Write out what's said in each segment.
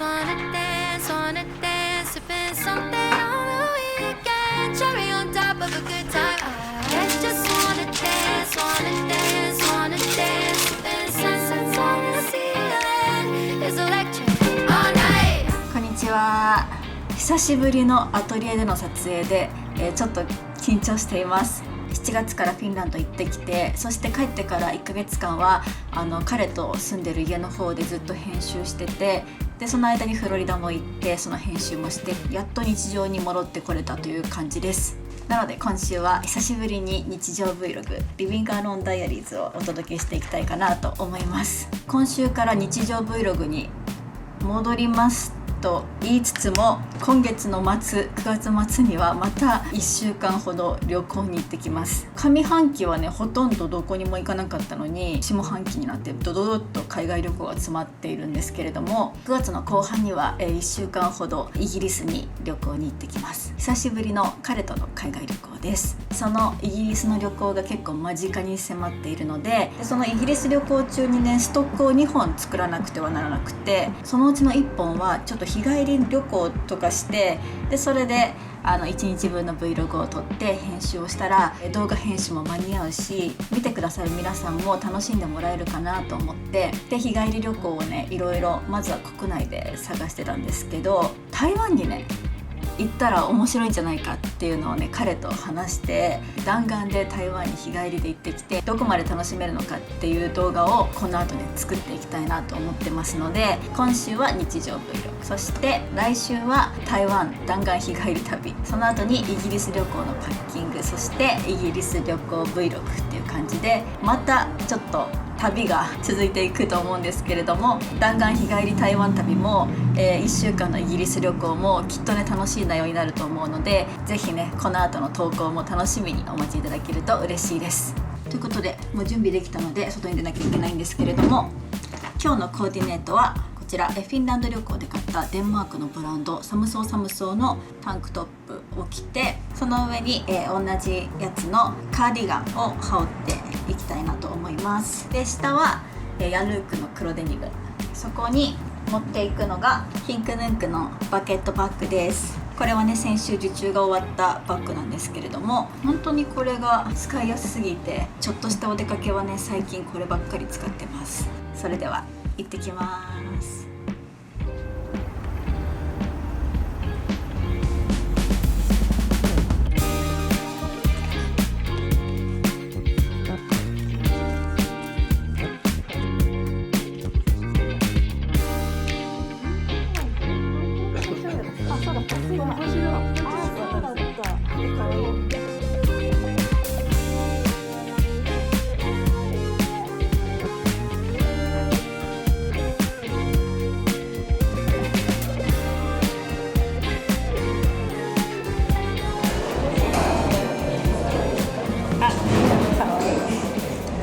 wanna dance, sipping something on the weekend, cherry on top of a good time. I just wanna dance, sipping sunsets on the ceiling, it's electric all night. こんにちは。久しぶりのアトリエでの撮影で、ちょっと緊張しています。7月からフィンランド行ってきて、そして帰ってから1ヶ月間は彼と住んでる家の方でずっと編集してて、でその間にフロリダも行ってその編集もして、やっと日常に戻ってこれたという感じです。なので今週は久しぶりに日常 Vlog リビングアローンダイアリーズをお届けしていきたいかなと思います。今週から日常 Vlog に戻りますと言いつつも、今月の末9月末にはまた1週間ほど旅行に行ってきます。上半期はねほとんどどこにも行かなかったのに、下半期になってドドドッと海外旅行が詰まっているんですけれども、9月の後半には1週間ほどイギリスに旅行に行ってきます。久しぶりの彼との海外旅行です。そのイギリスの旅行が結構間近に迫っているので、そのイギリス旅行中にねストックを2本作らなくてはならなくて、そのうちの1本はちょっと日帰り旅行とかして、でそれで1日分の Vlog を撮って編集をしたら、動画編集も間に合うし、見てくださる皆さんも楽しんでもらえるかなと思って、で日帰り旅行をねいろいろまずは国内で探してたんですけど、台湾にね行ったら面白いんじゃないかっていうのをね彼と話して、弾丸で台湾に日帰りで行ってきて、どこまで楽しめるのかっていう動画をこの後ね作っていきたいなと思ってますので、今週は日常 Vlog、 そして来週は台湾弾丸日帰り旅、その後にイギリス旅行のパッキング、そしてイギリス旅行 Vlog っていう感じで、またちょっと旅が続いていくと思うんですけれども、弾丸日帰り台湾旅も、1週間のイギリス旅行もきっとね楽しい内容になると思うので、ぜひねこの後の投稿も楽しみにお待ちいただけると嬉しいです。ということで、もう準備できたので外に出なきゃいけないんですけれども、今日のコーディネートはこちら、フィンランド旅行で買ったデンマークのブランドサムソーのタンクトップを着て、その上に、同じやつのカーディガンを羽織っていきたいなと思います。で下は、ヤヌークの黒デニム、そこに持っていくのがヒンクヌンクのバケットバッグです。これはね先週受注が終わったバッグなんですけれども、本当にこれが使いやすすぎて、ちょっとしたお出かけはね最近こればっかり使ってます。それでは行ってきます。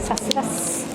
さすがっす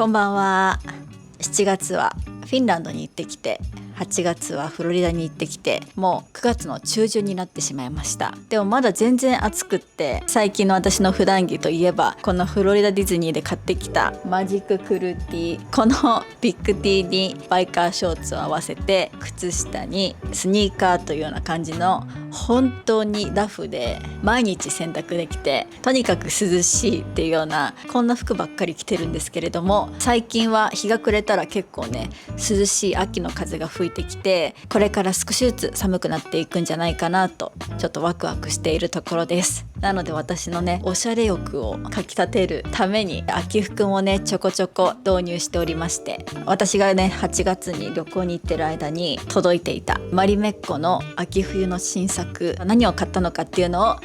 こんばんは。7月はフィンランドに行ってきて、8月はフロリダに行ってきて、もう9月の中旬になってしまいました。でもまだ全然暑くって、最近の私の普段着といえばこのフロリダディズニーで買ってきたマジッククルーティー、このビッグティーにバイカーショーツを合わせて、靴下にスニーカーというような感じの本当にラフで毎日洗濯できて、とにかく涼しいっていうような、こんな服ばっかり着てるんですけれども、最近は日が暮れたら結構ね、涼しい秋の風が吹いてきて、これから少しずつ寒くなっていくんじゃないかなと、ちょっとワクワクしているところです。なので私のね、おしゃれ欲をかきたてるために秋服もね、ちょこちょこ導入しておりまして、私がね8月に旅行に行ってる間に届いていたマリメッコの秋冬の新作、何を買ったのかっていうのを、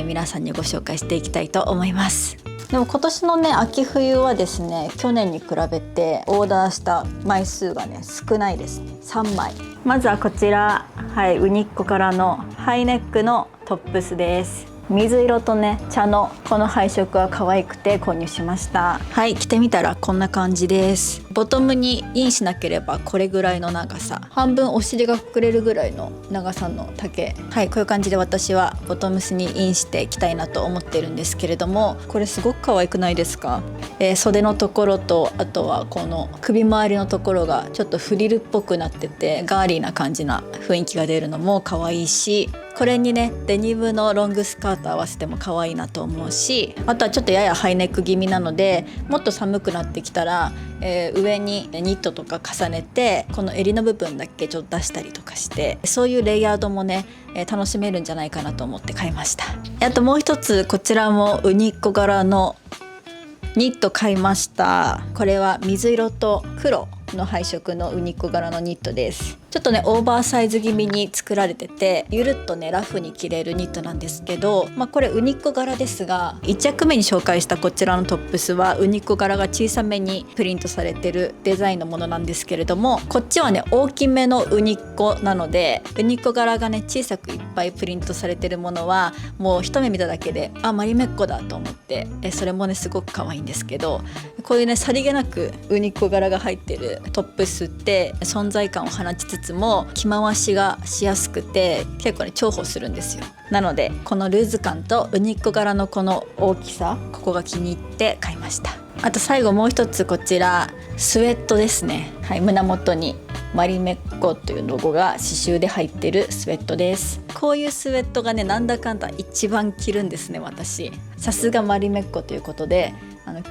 皆さんにご紹介していきたいと思います。でも今年のね秋冬はですね、去年に比べてオーダーした枚数がね少ないですね。3枚。まずはこちら、ウニッコからのハイネックのトップスです。水色とね茶のこの配色は可愛くて購入しました。着てみたらこんな感じです。ボトムにインしなければこれぐらいの長さ、半分お尻が膨れるぐらいの長さの丈、こういう感じで私はボトムスにインしていきたいなと思ってるんですけれども、これすごく可愛くないですか？袖のところと、あとはこの首周りのところがちょっとフリルっぽくなってて、ガーリーな感じな雰囲気が出るのも可愛いし、これにねデニムのロングスカート合わせても可愛いなと思うし、あとはちょっとややハイネック気味なので、もっと寒くなってきたら、上にニットとか重ねて、この襟の部分だけちょっと出したりとかして、そういうレイヤードもね、楽しめるんじゃないかなと思って買いました。あともう一つ、こちらもウニッコ柄のニット買いました。これは水色と黒の配色のウニッコ柄のニットです。ちょっとねオーバーサイズ気味に作られてて、ゆるっとねラフに着れるニットなんですけど、これウニッコ柄ですが、1着目に紹介したこちらのトップスはウニッコ柄が小さめにプリントされてるデザインのものなんですけれども、こっちはね大きめのウニッコなので、ウニッコ柄がね小さくいっぱいプリントされてるものはもう一目見ただけでマリメッコだと思って、それもねすごく可愛いんですけど、こういうねさりげなくウニッコ柄が入ってるトップスって存在感を放ちつつも着回しがしやすくて、結構ね重宝するんですよ。なのでこのルーズ感とウニッコ柄のこの大きさ、ここが気に入って買いました。あと最後もう一つ、こちらスウェットですね。胸元にマリメッコというロゴが刺繍で入ってるスウェットです。こういうスウェットがねなんだかんだ一番着るんですね、私。さすがマリメッコということで、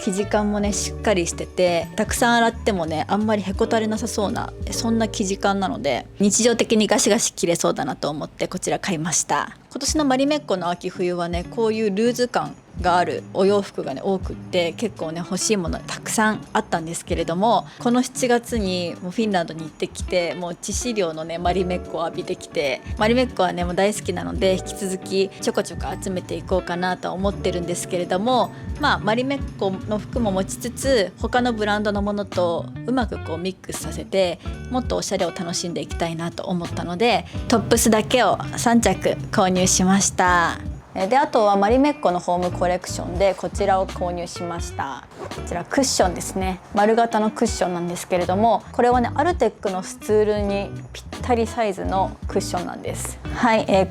生地感もねしっかりしてて、たくさん洗ってもねあんまりへこたれなさそうな、そんな生地感なので、日常的にガシガシ着れそうだなと思ってこちら買いました。今年のマリメッコの秋冬はね、こういうルーズ感があるお洋服がね多くって、結構ね欲しいものたくさんあったんですけれども、この7月にもうフィンランドに行ってきて、もう致死量のねマリメッコを浴びてきて、マリメッコはねもう大好きなので、引き続きちょこちょこ集めていこうかなとは思ってるんですけれども、マリメッコの服も持ちつつ、他のブランドのものとうまくこうミックスさせて、もっとおしゃれを楽しんでいきたいなと思ったので、トップスだけを3着購入しました。であとはマリメッコのホームコレクションでこちらを購入しました。こちらクッションですね。丸型のクッションなんですけれども、これはねアルテックのスツールにぴったりサイズのクッションなんです。こ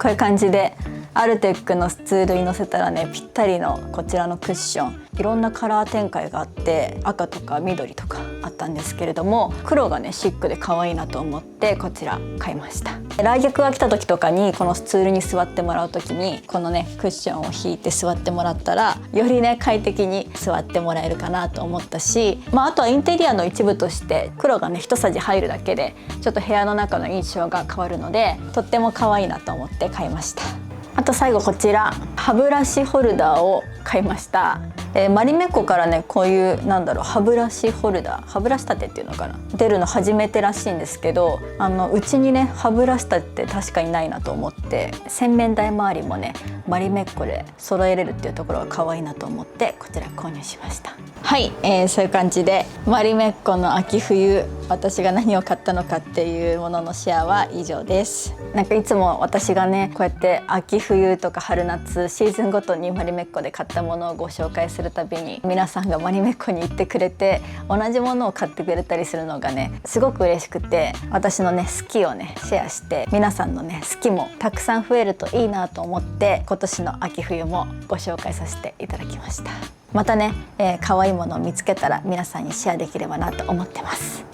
ういう感じでアルテックのスツールに乗せたらねぴったりのこちらのクッション、いろんなカラー展開があって、赤とか緑とかあったんですけれども、黒がねシックで可愛いなと思ってこちら買いました。来客が来た時とかにこのスツールに座ってもらう時にこのねクッションを引いて座ってもらったら、よりね快適に座ってもらえるかなと思ったし、あとはインテリアの一部として黒がね一さじ入るだけでちょっと部屋の中の印象が変わるので、とっても可愛いなと思って買いました。あと最後こちら歯ブラシホルダーを買いました。マリメッコからねこういう歯ブラシホルダー、歯ブラシ立てっていうのかな、出るの初めてらしいんですけど、うちにね歯ブラシ立てって確かにないなと思って、洗面台周りもねマリメッコで揃えれるっていうところが可愛いなと思ってこちら購入しました。そういう感じでマリメッコの秋冬、私が何を買ったのかっていうもののシェアは以上です。いつも私がねこうやって秋冬とか春夏シーズンごとにマリメッコで買ったものをご紹介すするたびに皆さんがマリメッコに行ってくれて同じものを買ってくれたりするのがねすごく嬉しくて、私のね好きをねシェアして皆さんのね好きもたくさん増えるといいなと思って、今年の秋冬もご紹介させていただきました。またね、可愛いものを見つけたら皆さんにシェアできればなと思ってます。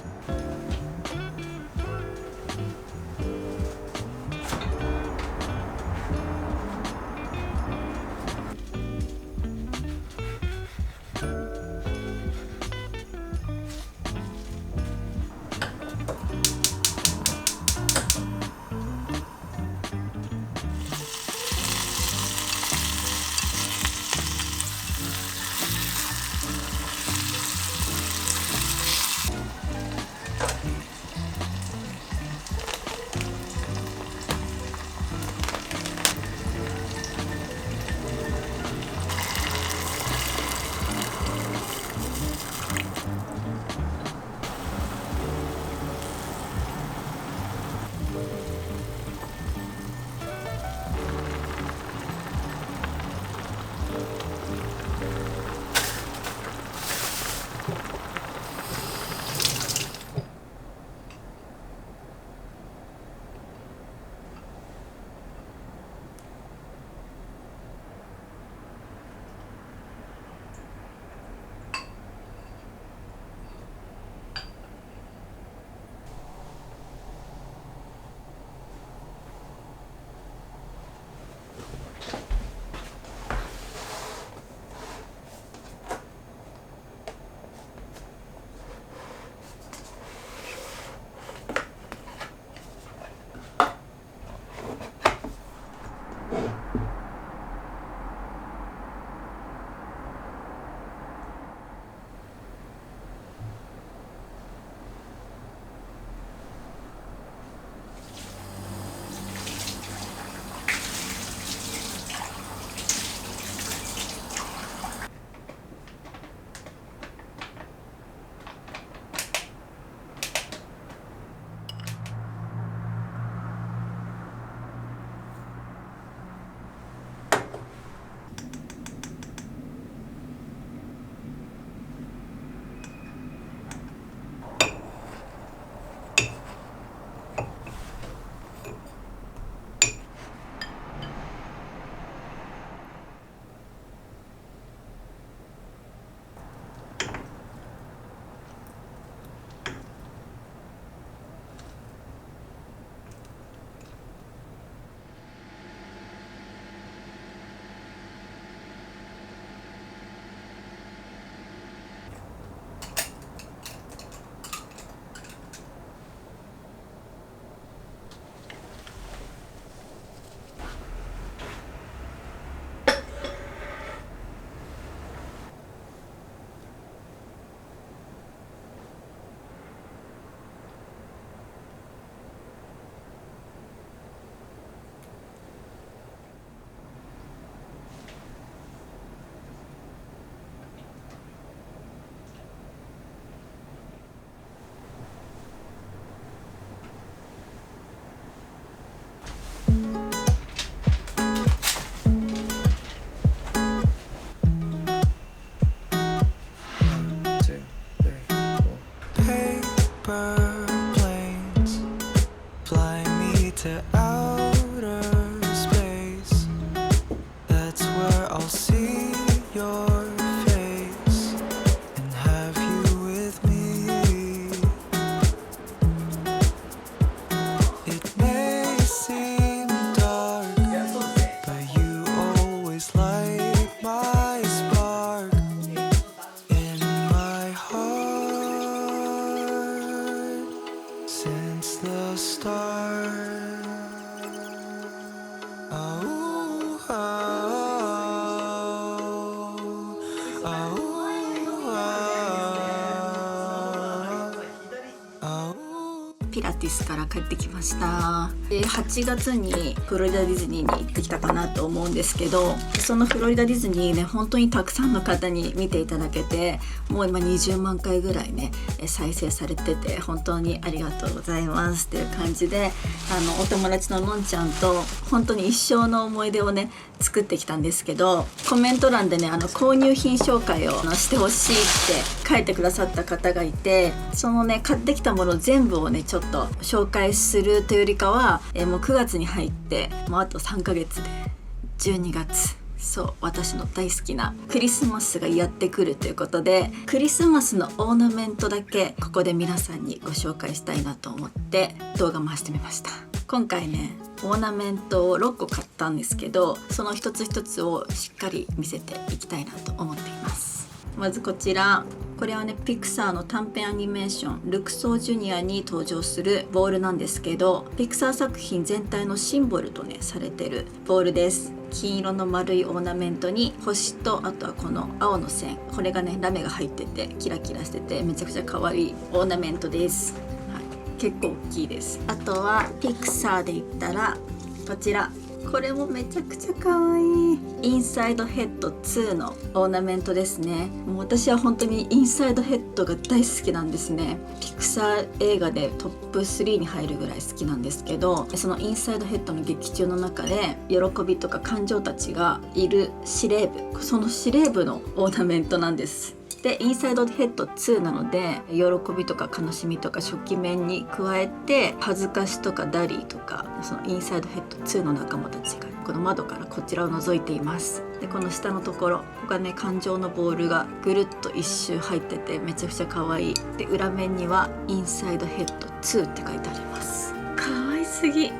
Since the start ティスから帰ってきました。で8月にフロリダディズニーに行ってきたかなと思うんですけど、そのフロリダディズニーね、本当にたくさんの方に見ていただけて、もう今20万回ぐらいね再生されてて、本当にありがとうございますっていう感じで、お友達ののんちゃんと本当に一生の思い出をね作ってきたんですけど、コメント欄でね購入品紹介をしてほしいって書いてくださった方がいて、そのね買ってきたもの全部をねちょっと紹介するというよりかは、もう9月に入ってもうあと3ヶ月で12月、そう私の大好きなクリスマスがやってくるということで、クリスマスのオーナメントだけここで皆さんにご紹介したいなと思って動画回してみました。今回ねオーナメントを6個買ったんですけど、その一つ一つをしっかり見せていきたいなと思っています。まずこちら、これはねピクサーの短編アニメーションルクソージュニアに登場するボールなんですけど、ピクサー作品全体のシンボルとねされてるボールです。金色の丸いオーナメントに星と、あとはこの青の線、これがねラメが入っててキラキラしててめちゃくちゃ可愛いオーナメントです。結構大きいです。あとはピクサーで言ったらこちら、これもめちゃくちゃ可愛いインサイドヘッド2のオーナメントですね。もう私は本当にインサイドヘッドが大好きなんですね。ピクサー映画でトップ3に入るぐらい好きなんですけど、そのインサイドヘッドの劇中の中で喜びとか感情たちがいる司令部、その司令部のオーナメントなんです。でインサイドヘッド2なので、喜びとか悲しみとか初期面に加えて恥ずかしとかダリーとか、そのインサイドヘッド2の仲間たちがこの窓からこちらを覗いています。でこの下のところ、ここがね感情のボールがぐるっと一周入っててめちゃくちゃ可愛い。で裏面にはインサイドヘッド2って書いてあります。可愛すぎ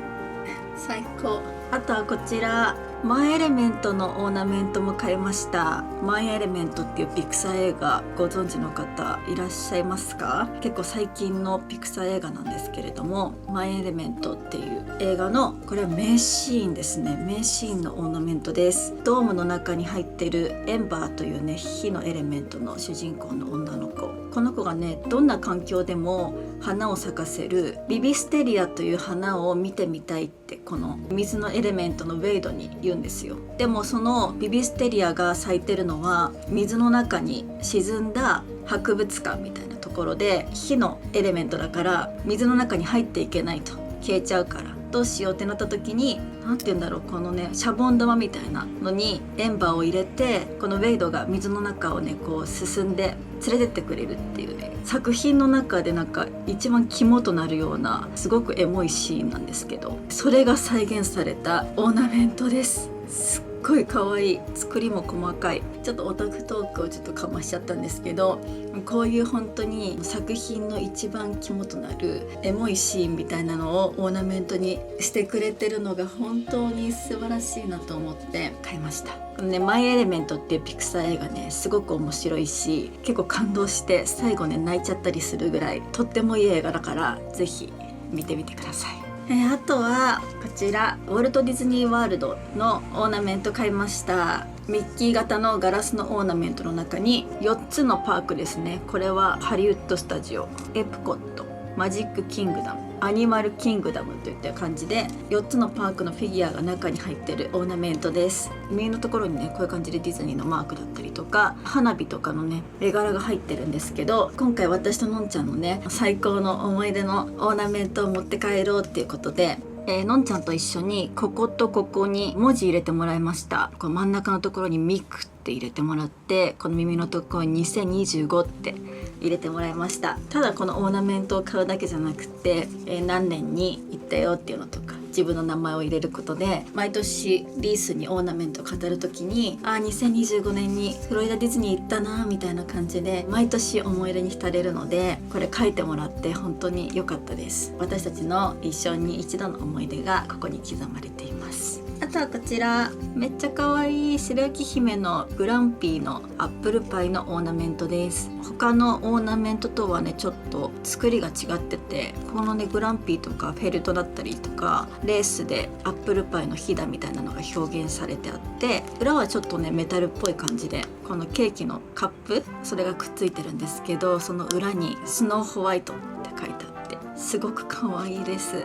最高。あとはこちらマイエレメントのオーナメントも買いました。マイエレメントっていうピクサー映画ご存知の方いらっしゃいますか？結構最近のピクサー映画なんですけれども、マイエレメントっていう映画のこれは名シーンですね。名シーンのオーナメントです。ドームの中に入ってるエンバーというね火のエレメントの主人公の女の子、この子がねどんな環境でも花を咲かせるビビステリアという花を見てみたいってこの水のエレメントのウェイドに言うんですよ。でもそのビビステリアが咲いてるのは水の中に沈んだ博物館みたいなところで、火のエレメントだから水の中に入っていけないと、消えちゃうからどうしようってなった時に、なんて言うんだろう、このねシャボン玉みたいなのにエンバーを入れて、このウェイドが水の中をねこう進んで連れてってくれるっていうね、作品の中でなんか一番肝となるようなすごくエモいシーンなんですけど、それが再現されたオーナメントです。すっごい可愛い、作りも細かい。ちょっとオタクトークをちょっとかましちゃったんですけど、こういう本当に作品の一番肝となるエモいシーンみたいなのをオーナメントにしてくれてるのが本当に素晴らしいなと思って買いました。このねマイエレメントっていうピクサー映画ねすごく面白いし、結構感動して最後ね泣いちゃったりするぐらいとってもいい映画だから、ぜひ見てみてください。あとはこちらウォルト・ディズニー・ワールドのオーナメント買いました。ミッキー型のガラスのオーナメントの中に4つのパークですね。これはハリウッドスタジオ、エプコット、マジックキングダム、アニマルキングダムといった感じで4つのパークのフィギュアが中に入ってるオーナメントです。右のところにねこういう感じでディズニーのマークだったりとか花火とかのね絵柄が入ってるんですけど、今回私とのんちゃんのね最高の思い出のオーナメントを持って帰ろうっていうことで、のんちゃんと一緒にこことここに文字入れてもらいました。この真ん中のところにミクって入れてもらって、この耳のところに2025って入れてもらいました。ただこのオーナメントを買うだけじゃなくて、何年に行ったよっていうのとか自分の名前を入れることで、毎年リースにオーナメントを飾るときに2025年にフロリダディズニー行ったなみたいな感じで毎年思い出に浸れるので、これ書いてもらって本当に良かったです。私たちの一生に一度の思い出がここに刻まれています。あとはこちらめっちゃ可愛い白雪姫のグランピーのアップルパイのオーナメントです。他のオーナメントとはねちょっと作りが違ってて、このねグランピーとかフェルトだったりとかレースでアップルパイのひだみたいなのが表現されてあって、裏はちょっとねメタルっぽい感じで、このケーキのカップそれがくっついてるんですけど、その裏にスノーホワイトって書いてあってすごく可愛いです。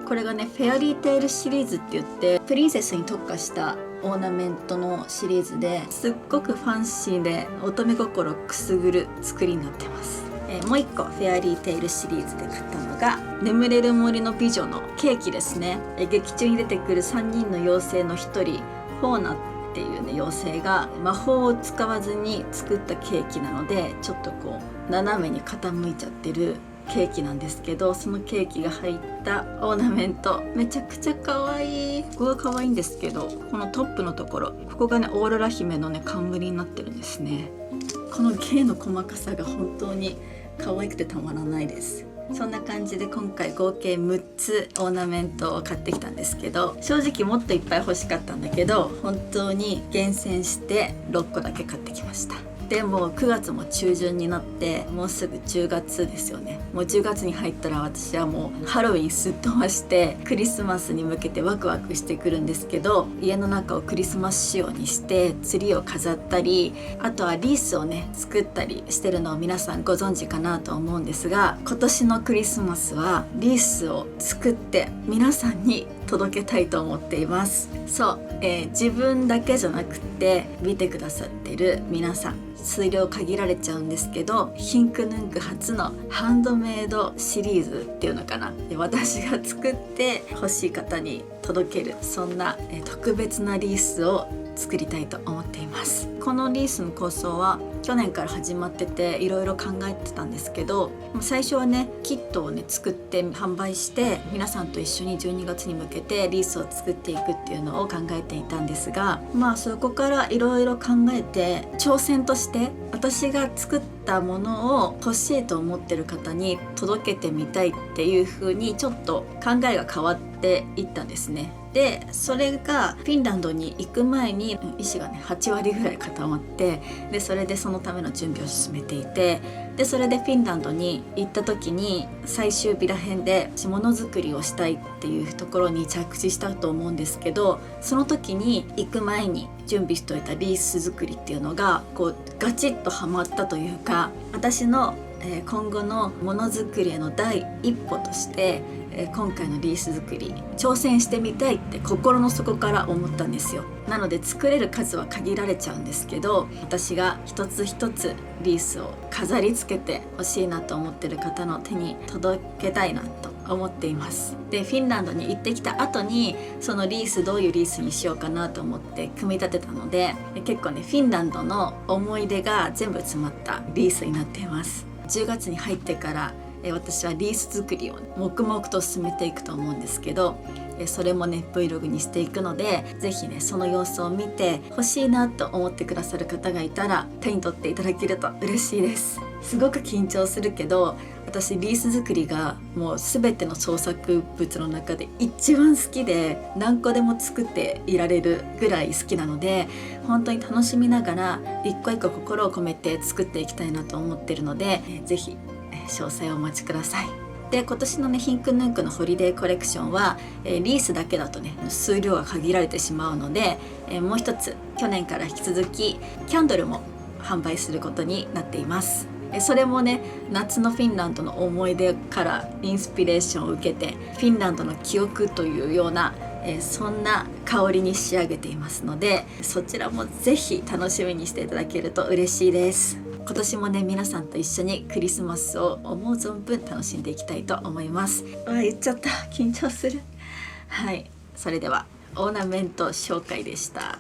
これがねフェアリーテールシリーズって言ってプリンセスに特化したオーナメントのシリーズで、すっごくファンシーで乙女心くすぐる作りになってます。もう一個フェアリーテールシリーズで買ったのが眠れる森の美女のケーキですね。劇中に出てくる3人の妖精の1人フォーナっていうね妖精が魔法を使わずに作ったケーキなので、ちょっとこう斜めに傾いちゃってるケーキなんですけど、そのケーキが入ったオーナメントめちゃくちゃ可愛い。ここが可愛いんですけど、このトップのところ、ここがねオーロラ姫のね冠になってるんですね。この芸の細かさが本当に可愛くてたまらないです。そんな感じで今回合計6つオーナメントを買ってきたんですけど、正直もっといっぱい欲しかったんだけど、本当に厳選して6個だけ買ってきました。でも9月も中旬になってもうすぐ10月ですよね。もう10月に入ったら私はもうハロウィンすっ飛ばしてクリスマスに向けてワクワクしてくるんですけど、家の中をクリスマス仕様にしてツリーを飾ったり、あとはリースをね作ったりしてるのを皆さんご存知かなと思うんですが、今年のクリスマスはリースを作って皆さんに届けたいと思っています。そう、自分だけじゃなくて見てくださってる皆さん、数量限られちゃうんですけど、ヒンクヌンク初のハンドメイドシリーズっていうのかな、私が作って欲しい方に届ける、そんな特別なリースを作りたいと思っています。このリースの構想は去年から始まってていろいろ考えてたんですけど、最初はねキットをね作って販売して皆さんと一緒に12月に向けてリースを作っていくっていうのを考えていたんですが、そこからいろいろ考えて挑戦として私が作ったものを欲しいと思ってる方に届けてみたいっていう風にちょっと考えが変わっていったんですね。でそれがフィンランドに行く前に意思がね8割ぐらい固まって、でそれでそのための準備を進めていて、でそれでフィンランドに行った時に最終日らへんでものづくりをしたいっていうところに着地したと思うんですけど、その時に行く前に準備しておいたリース作りっていうのがこうガチッとハマったというか、私の今後のものづくりへの第一歩として今回のリース作り挑戦してみたいって心の底から思ったんですよ。なので作れる数は限られちゃうんですけど、私が一つ一つリースを飾り付けてほしいなと思ってる方の手に届けたいなと思っています。でフィンランドに行ってきた後にそのリースどういうリースにしようかなと思って組み立てたので、結構ねフィンランドの思い出が全部詰まったリースになっています。10月に入ってから私はリース作りを黙々と進めていくと思うんですけど、それもね Vlog にしていくので、ぜひねその様子を見て欲しいなと思ってくださる方がいたら手に取っていただけると嬉しいです。すごく緊張するけど、私リース作りがもう全ての創作物の中で一番好きで、何個でも作っていられるぐらい好きなので、本当に楽しみながら一個一個心を込めて作っていきたいなと思ってるので、ぜひ詳細をお待ちください。で今年のねヒンクヌンクのホリデーコレクションは、リースだけだとね数量が限られてしまうので、もう一つ去年から引き続きキャンドルも販売することになっています。それもね夏のフィンランドの思い出からインスピレーションを受けてフィンランドの記憶というような、そんな香りに仕上げていますので、そちらもぜひ楽しみにしていただけると嬉しいです。今年もね皆さんと一緒にクリスマスを思う存分楽しんでいきたいと思います。言っちゃった、緊張する。はい、それではオーナメント紹介でした。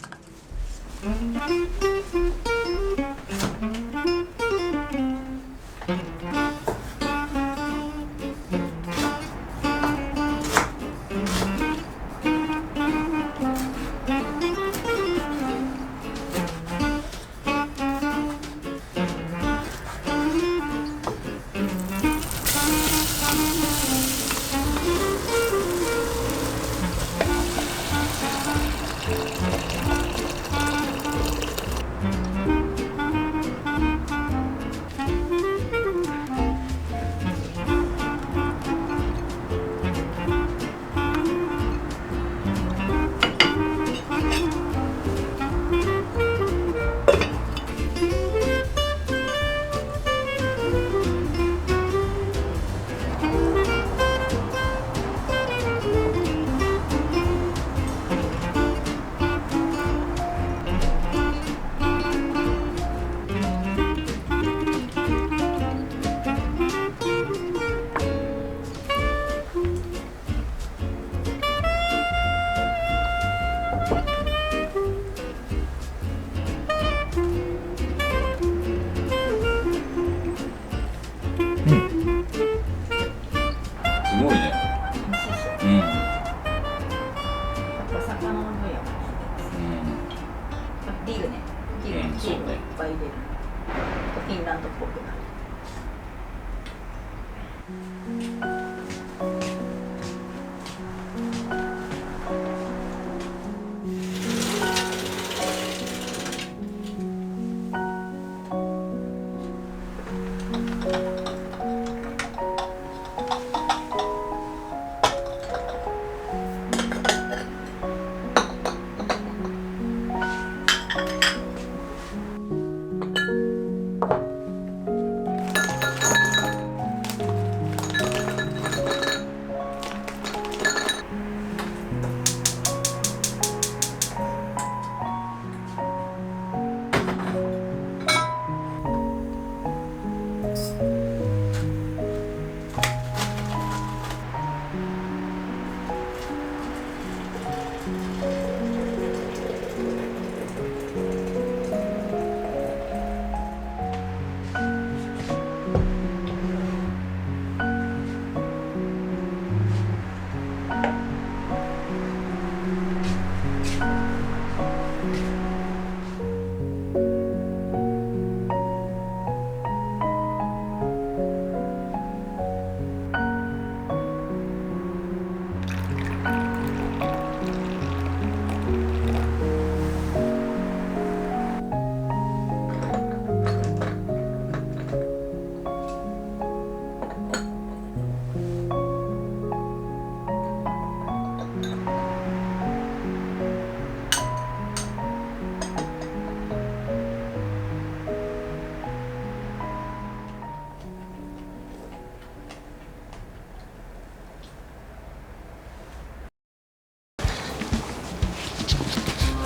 フィンランドっぽくなる。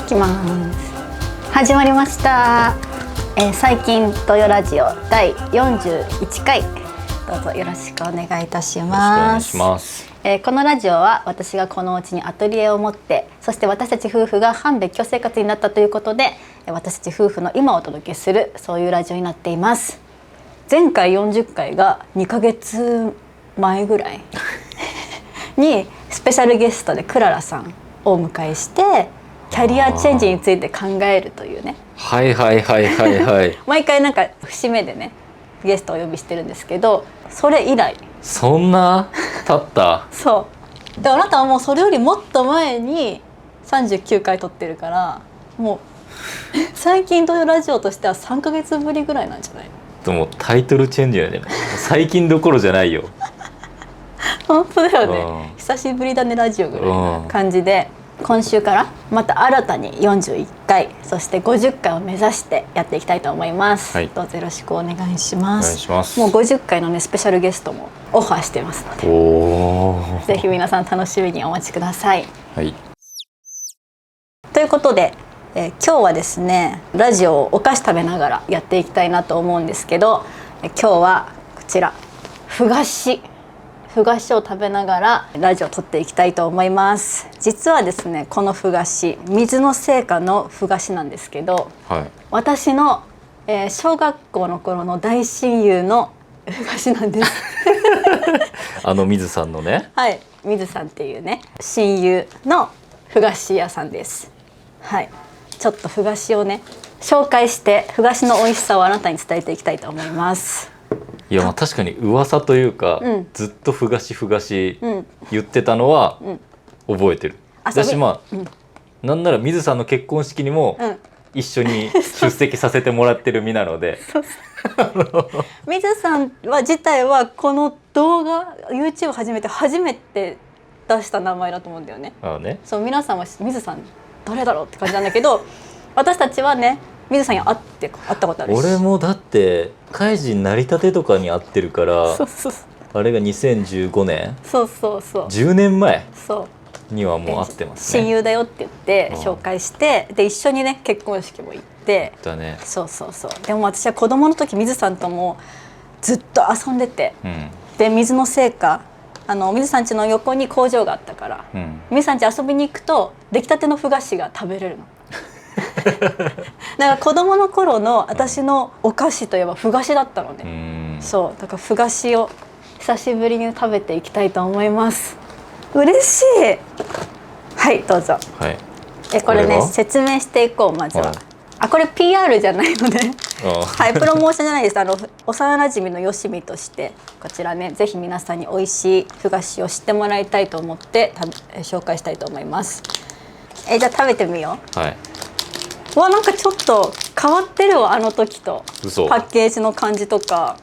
いきます始まりました、最近トヨラジオ第41回どうぞよろしくお願いいたします。このラジオは私がこのお家にアトリエを持って、そして私たち夫婦が半別居生活になったということで、私たち夫婦の今をお届けするそういうラジオになっています。前回40回が2ヶ月前ぐらいにスペシャルゲストでクララさんをお迎えしてキャリアチェンジについて考えるというね、はい毎回なんか節目でねゲストをお呼びしてるんですけど、それ以来そんな経ったそうで、あなたはもうそれよりもっと前に39回撮ってるから、もう最近というラジオとしては3ヶ月ぶりぐらいなんじゃない？でもタイトルチェンジやね。最近どころじゃないよ。本当だよね、久しぶりだねラジオぐらいな感じで、今週からまた新たに41回そして50回を目指してやっていきたいと思います、はい、どうぞよろしくお願いします。お願いします。もう50回のねスペシャルゲストもオファーしてますので、ぜひ皆さん楽しみにお待ちください。はい、ということで、今日はですねラジオをお菓子食べながらやっていきたいなと思うんですけど、今日はこちらふ菓子を食べながらラジオを撮っていきたいと思います。実はですねこのふ菓子水の製菓のふ菓子なんですけど、はい、私の、小学校の頃の大親友のふ菓子なんです水さんのね、はい、水さんっていうね親友のふ菓子屋さんです。はい、ちょっとふ菓子をね紹介してふ菓子の美味しさをあなたに伝えていきたいと思います。いや、まあ確かに噂というか、ずっとふ菓子言ってたのは覚えてる。私なんなら水さんの結婚式にも一緒に出席させてもらってる身なので水さんは自体はこの動画 YouTube 始めて初めて出した名前だと思うんだよね。そう、皆さんは水さん誰だろうって感じなんだけど私たちはね水さんに会ったことあるし、俺もだってカイジ成り立てとかに会ってるからあれが2015年そう10年前にはもう会ってますね。親友だよって言って紹介して、で一緒にね結婚式も行ってだね。そうでも私は子供の時水さんともずっと遊んでて、で水の製菓水さん家の横に工場があったから、水さん家遊びに行くと出来たてのふ菓子が食べれるのだから子供の頃の私のお菓子といえばふ菓子だったのね。そうだからふ菓子を久しぶりに食べていきたいと思います。嬉しい。はい、どうぞ。はい、これね説明していこう。まずは、あ、これ PR じゃないのであはい、プロモーションじゃないです。幼馴染のよしみとしてこちらね、ぜひ皆さんに美味しいふ菓子を知ってもらいたいと思って紹介したいと思います。じゃあ食べてみよはい。う。わ、なんかちょっと変わってるわ、あの時と。嘘。パッケージの感じとか。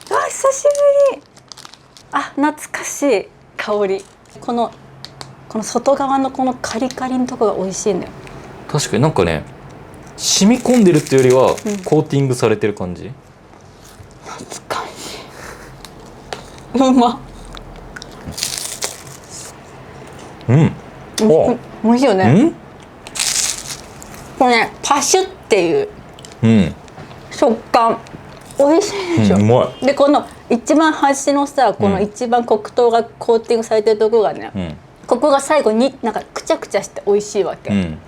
あ、久しぶり。あ、懐かしい香り。この外側のこのカリカリのとこが美味しいんだよ。確かになんかね、染み込んでるっていうよりはコーティングされてる感じ。懐かしい。うまっ。うん。美味しいよね。これね、パシュっていううん。食感美味しいでしょ。うまい。でこの一番端のさ、この一番黒糖がコーティングされてるところがね、うん。ここが最後になんかくちゃくちゃして美味しいわけ、うん。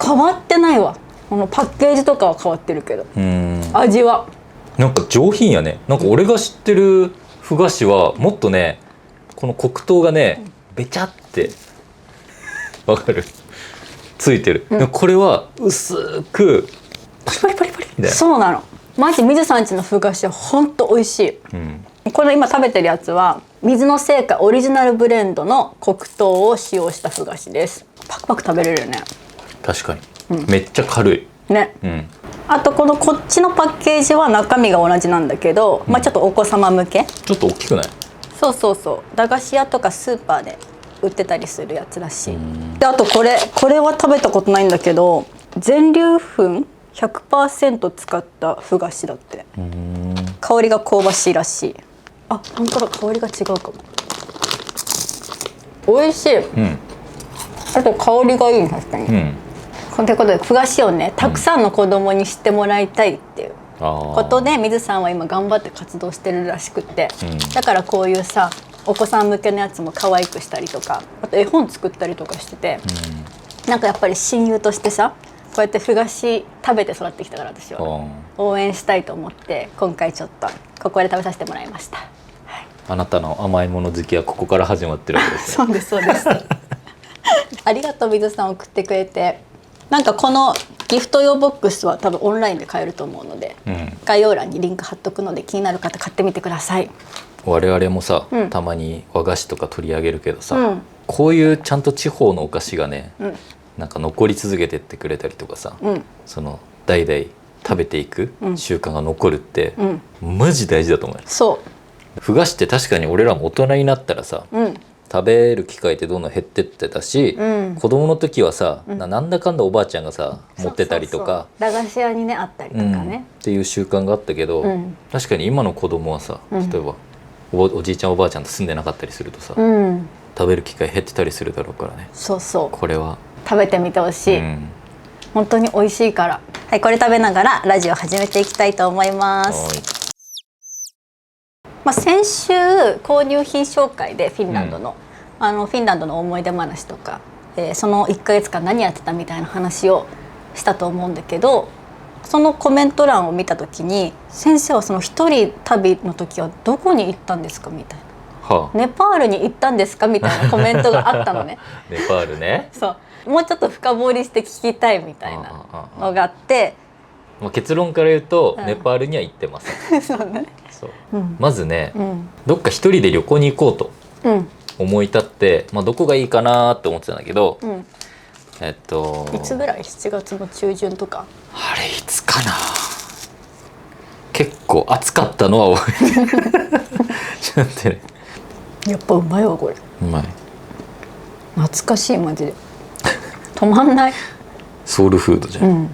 変わってないわ。このパッケージとかは変わってるけど、味はなんか上品やね。なんか俺が知ってるふ菓子はもっとね、この黒糖がね、べちゃってわかるついてる、でもこれは薄くパリパリパリパリみたいな。そうなの。マジ水さんちのふ菓子はほんと美味しい。この今食べてるやつは水の製菓オリジナルブレンドの黒糖を使用したふ菓子です。パクパク食べれるよね。確かに、めっちゃ軽いね、あとこっちのパッケージは中身が同じなんだけど、まあちょっとお子様向け。ちょっと大きくない？そうそうそう、駄菓子屋とかスーパーで売ってたりするやつだし。であとこれは食べたことないんだけど、全粒粉 100% 使ったふ菓子だって。香りが香ばしいらしい。あ、本当だ、香りが違うかも。美味しい、あと香りがいいね、確かに。ということでふ菓子をね、たくさんの子供に知ってもらいたいっていうことで、水さんは今頑張って活動してるらしくて、だからこういうさお子さん向けのやつも可愛くしたりとか、あと絵本作ったりとかしてて、なんかやっぱり親友としてさ、こうやってふ菓子食べて育ってきたから私は応援したいと思って、今回ちょっとここで食べさせてもらいました。あなたの甘いもの好きはここから始まってるわけですね。そうですそうですありがとう、水さん送ってくれて。なんかこのギフト用ボックスは多分オンラインで買えると思うので、概要欄にリンク貼っとくので気になる方買ってみてください。我々もさ、たまに和菓子とか取り上げるけどさ、こういうちゃんと地方のお菓子がね、なんか残り続けてってくれたりとかさ、その代々食べていく習慣が残るって、マジ大事だと思うよ。そうふ菓子って確かに俺らも大人になったらさ、食べる機会ってどんどん減ってってたし、子供の時はさ、なんだかんだおばあちゃんがさ持ってたりとか、駄菓子屋にねあったりとかね、っていう習慣があったけど、確かに今の子供はさ、例えばおじいちゃんおばあちゃんと住んでなかったりするとさ、食べる機会減ってたりするだろうからね。そうそう、これは食べてみてほしい、本当に美味しいから。はい、これ食べながらラジオ始めていきたいと思います。先週購入品紹介でフィンランドの、フィンランドの思い出話とか、その1ヶ月間何やってたみたいな話をしたと思うんだけど、そのコメント欄を見た時に、先生はその一人旅の時はどこに行ったんですかみたいな、ネパールに行ったんですかみたいなコメントがあったのねネパールね。そうもうちょっと深掘りして聞きたいみたいなのがあって、結論から言うと、ネパールには行ってます。そうね。そう、まずね、どっか一人で旅行に行こうと思い立って、どこがいいかなって思ってたんだけど、いつぐらい？7月の中旬とか。あれいつかな。結構暑かったのは覚えてる。ちょっと待ってね。やっぱうまいわこれ。うまい。懐かしいマジで。止まんない。ソウルフードじゃん。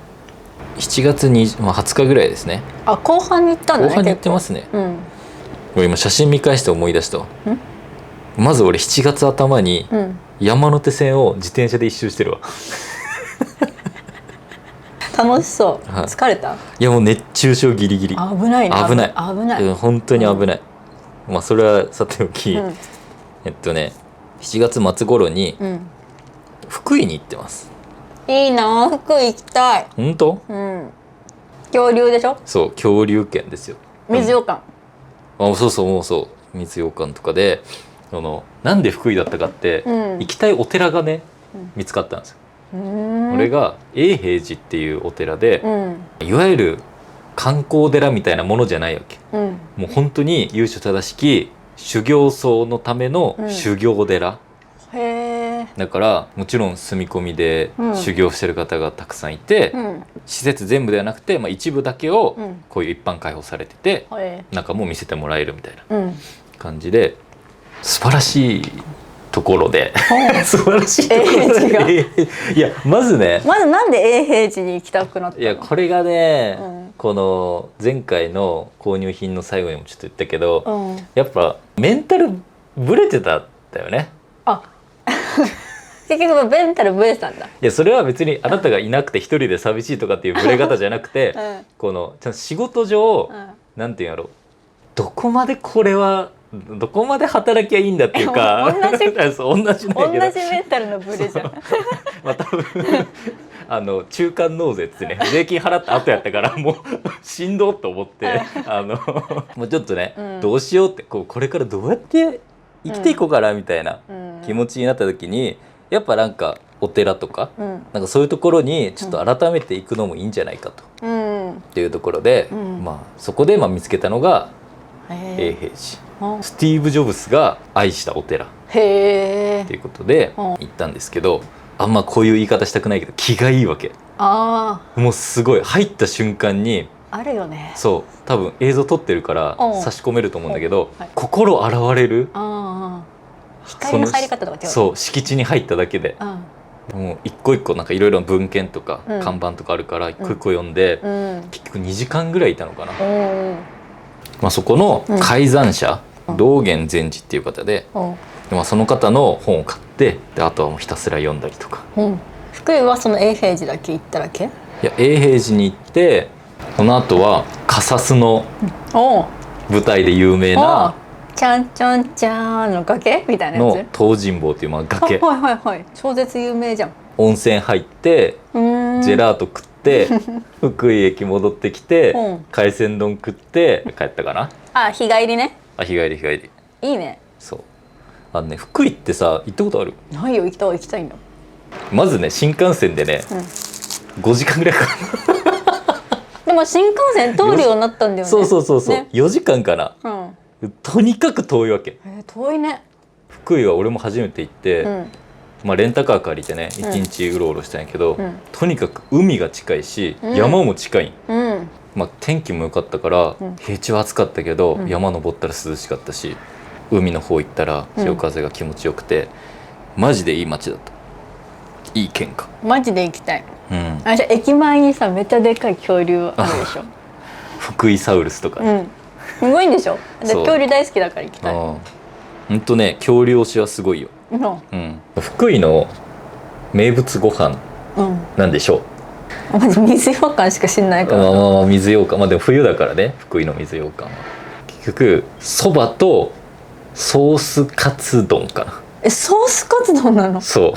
7月20日ぐらいですね。あ、後半に行ったんだね。後半に行ってますね。俺今写真見返して思い出したわ。まず俺7月頭に山手線を自転車で一周してるわ。楽しそう。疲れた？いやもう熱中症ギリギリ。危ないね。危ない。危ない。本当に危ない。それはさておき、7月末頃に福井に行ってます。いいな、福井行きたい。本当？恐竜でしょ？そう、恐竜圏ですよ。水羊羹。そうそう、もうそう、水羊羹とかで、なんで福井だったかって、行きたいお寺がね見つかったんですよ。うんこれが永平寺っていうお寺で、うんいわゆる観光寺みたいなものじゃないわけ。うんもう本当に由緒正しき修行僧のための修行寺、へえだからもちろん住み込みでうん修行してる方がたくさんいて、うん施設全部ではなくて、一部だけをうんこういう一般開放されてて、へ中も見せてもらえるみたいなうん感じで素晴らしいところで素晴らしいところ永平寺がでいやまずね、まずなんで永平寺に行きたくなったの？いやこれがね、うんこの前回の購入品の最後にもちょっと言ったけど、うんやっぱメンタルブレてたんだよね。あ結局メンタルブレてたんだ。いやそれは別にあなたがいなくて一人で寂しいとかっていうブレ方じゃなくて、うんこのちゃんと仕事上、うんなんていうんやろ、どこまでこれはどこまで働きゃいいんだっていうか同じそう同じなん同やけどじメンタルのブレじゃん。まあ多分中間納税っつってね税金払った後やったからもうしんどっと思ってもうちょっとね、うんどうしようってこれからどうやって生きていこうかなみたいなうん気持ちになった時にやっぱなんかお寺とか、うんなんかそういうところにちょっと改めていくのもいいんじゃないかと、うんっていうところで、うんそこで見つけたのが永へ平寺、ースティーブ・ジョブスが愛したお寺へっていうことでうん行ったんですけど、あんまこういう言い方したくないけど気がいいわけ。あもうすごい入った瞬間にあるよね。そう多分映像撮ってるからうん差し込めると思うんだけど、はい心洗われるああ光の入り方とか違う。そう敷地に入っただけでうんもう一個一個なんかいろいろな文献とかうん看板とかあるから一個一個読んで、うん結局2時間ぐらいいたのかな、うんそこの開山者、うん道元禅師っていう方で、うんでその方の本を買ってであとはもうひたすら読んだりとか。うん福井はその永平寺だけ行っただけ？いや永平寺に行ってその後は笠須のおう舞台で有名なちゃんちゃんちゃんの崖みたいなやのつ？東尋坊っていう崖、はいはいはい超絶有名じゃん。温泉入ってうーんジェラート食って福井駅戻ってきてうん海鮮丼食って帰ったかな。あ日帰りね。あ日帰り日帰り。いいね。そう福井ってさ行ったことある？ないよ行きたいんだ。まずね新幹線でね、5時間ぐらいかかでも新幹線通るようになったんだよるね。そう、ね4時間かな。とにかく遠いわけ。遠いね。福井は俺も初めて行って、うんレンタカー借りてね一日うろうろしたんやけど、うんとにかく海が近いし、うん山も近いん。うん天気も良かったから、うん平地は暑かったけど、うん山登ったら涼しかったし海の方行ったら潮風が気持ちよくて、マジでいい街だった。いい県か。マジで行きたい。うん、あじゃあ駅前にさめっちゃでかい恐竜あるでしょ。福井サウルスとか、うんすごいんでしょ。でそう恐竜大好きだから行きたい。ほんとね恐竜推しはすごいよ、うん福井の名物ご飯なんでしょう。マジ水羊羹しか知んないから。水羊羹でも冬だからね福井の水羊羹は結局そばとソースカツ丼かな。ソースカツ丼なの？そう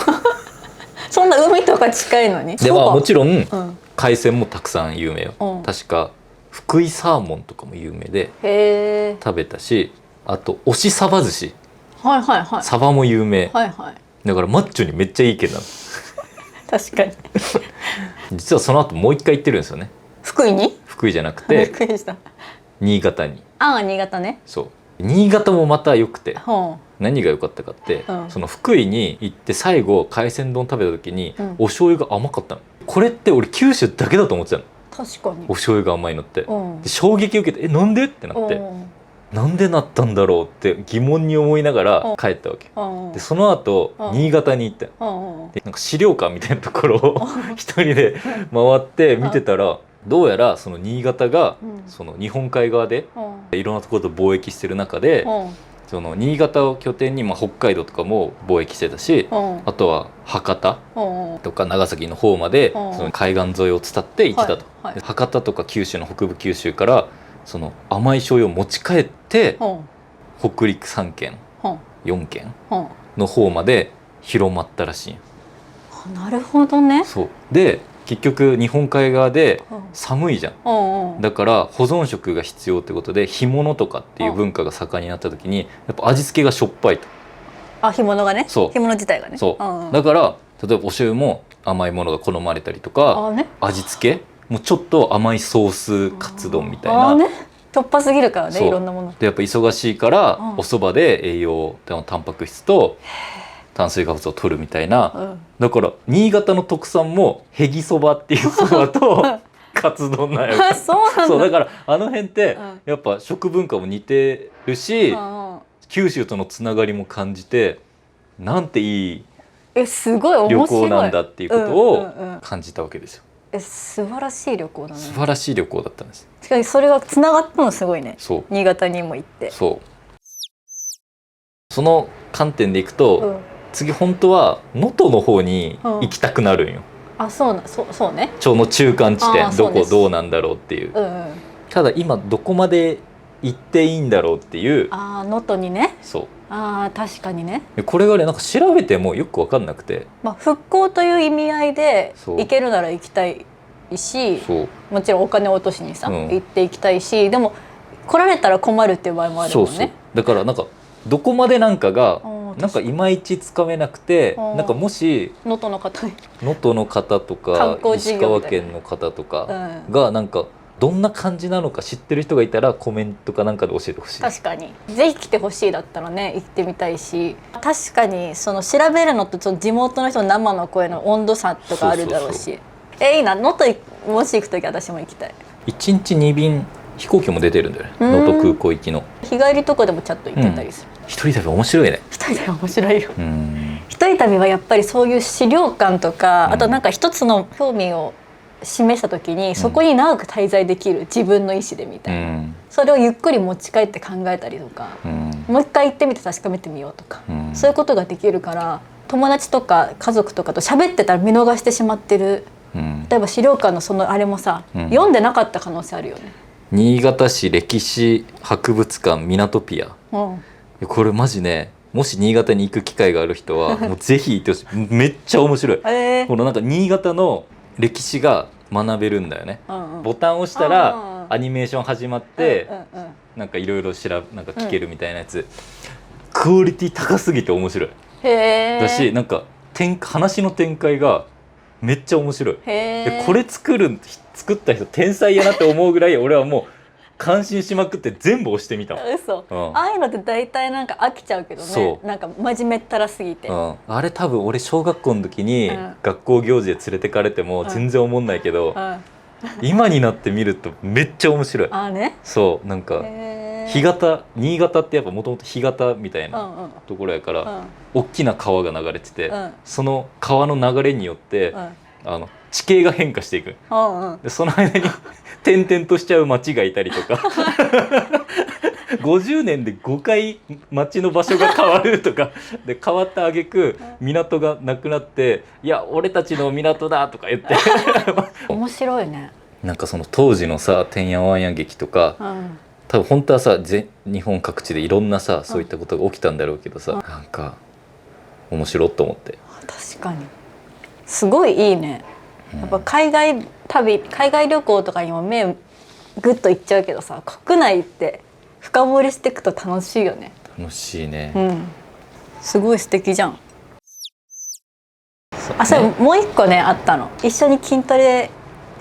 そんな海とか近いのに。でもちろんうん海鮮もたくさん有名よ、うん確か福井サーモンとかも有名でへえ。食べたし、あと押しサバ寿司、はいはいはい。サバも有名、はいはい。だからマッチョにめっちゃいい県なの。確かに。実はその後もう一回行ってるんですよね。福井に？福井じゃなくびってくりした。新潟に。ああ新潟ね。そう新潟もまた良くてほ何が良かったかって、うんその福井に行って最後海鮮丼食べた時に、うんお醤油が甘かったの。これって俺九州だけだと思ってたの、う確かにお。醤油が甘いのって。うんで衝撃受けてなんでってなって、なんでなったんだろうって疑問に思いながら帰ったわけ。うんでその後、うん新潟に行ったうんでなんか資料館みたいなところを一人で回って見てたら、どうやらその新潟がうんその日本海側でうんいろんなところと貿易してる中で、うんその新潟を拠点に北海道とかも貿易してたし、うんあとは博多うんとか長崎の方までうんその海岸沿いを伝って行ってたと、はいはいで博多とか九州の北部九州からその甘い醤油を持ち帰ってうん北陸3県うん4県うんの方まで広まったらしいんよ。なるほどね。そうで結局日本海側でうん寒いじゃん。うんうんだから保存食が必要ってことで干物とかっていう文化が盛んになった時にやっぱ味付けがしょっぱいと。あ干物がね。そう干物自体がね。そう、んんだから例えばお醤油も甘いものが好まれたりとか、ね、味付けもうちょっと甘いソースカツ丼みたいな、ね、しょっぱすぎるからね、いろんなものでやっぱ忙しいから、お蕎麦で栄養タンパク質と炭水化物を取るみたいな、だから新潟の特産もへぎそばっていうそばとカツ丼なんよ。そうだからあの辺ってやっぱ食文化も似てるし、九州とのつながりも感じて、なんていいすごい面旅白い行なんだっていうことを感じたわけですよ。素晴らしい旅行だね。素晴らしい旅行だったんです。しかしそれがつながったのすごいね。そう、新潟にも行って。その観点でいくと、次本当は能登の方に行きたくなるんよ。そうね。ちょうど中間地点どこどうなんだろうっていう。ただ今どこまで行っていいんだろうっていう。能登にね。そう。確かにね。これがねなんか調べてもよく分かんなくて。復興という意味合いで行けるなら行きたいし、もちろんお金を落としにさ、行っていきたいし、でも来られたら困るっていう場合もあるもんね。だからなんかどこまでなんかがなんかいまいちつかめなくて、なんかもし能登の方とか石川県の方とかがなんかどんな感じなのか知ってる人がいたらコメントかなんかで教えてほしい。確かにぜひ来てほしいだったらね行ってみたいし、確かにその調べるのと地元の人の生の声の温度差とかあるだろうし、いいな。能登もし行く時私も行きたい。1日2便飛行機も出てるんだよね、能登空港行きの。日帰りとかでもちゃんと行けたりする。一人旅面白いね。一人旅面白いよ。一人旅はやっぱりそういう資料館とか、あとなんか一つの興味を示した時にそこに長く滞在できる、自分の意思でみたいな、それをゆっくり持ち帰って考えたりとか、もう一回行ってみて確かめてみようとか、そういうことができるから、友達とか家族とかと喋ってたら見逃してしまってる、例えば資料館のそのあれもさ、読んでなかった可能性あるよね。新潟市歴史博物館ミナトピア、これマジね、もし新潟に行く機会がある人はもうぜひ行ってほしい。めっちゃ面白い。このなんか新潟の歴史が学べるんだよね。ボタンを押したらアニメーション始まって、なんかいろいろなんか聞けるみたいなやつ、クオリティ高すぎて面白い。だしなんか話の展開がめっちゃ面白い。でこれ作った人天才やなって思うぐらい俺はもう感心しまくって全部押してみた。嘘。ああいうのって大体なんか飽きちゃうけどね。なんか真面目ったらすぎて。あれ多分俺小学校の時に学校行事で連れてかれても全然思んないけど、今になって見るとめっちゃ面白い。そうなんか新潟ってやっぱもともと干潟みたいなところやから、大きな川が流れてて、その川の流れによって地形が変化していく。でその間に転々としちゃう町がいたりとか50年で5回町の場所が変わるとかで、変わった挙句港がなくなって「いや俺たちの港だ」とか言って面白いね。なんかその当時のさてんやわんや劇とか、多分本当はさ日本各地でいろんなさそういったことが起きたんだろうけどさ、なんか面白いと思って。確かにすごいいいね。やっぱ海外旅行とかにも目グッといっちゃうけどさ、国内って深掘りしていくと楽しいよね。楽しいね。すごい素敵じゃん。そうもう一個ねあったの。一緒に筋トレ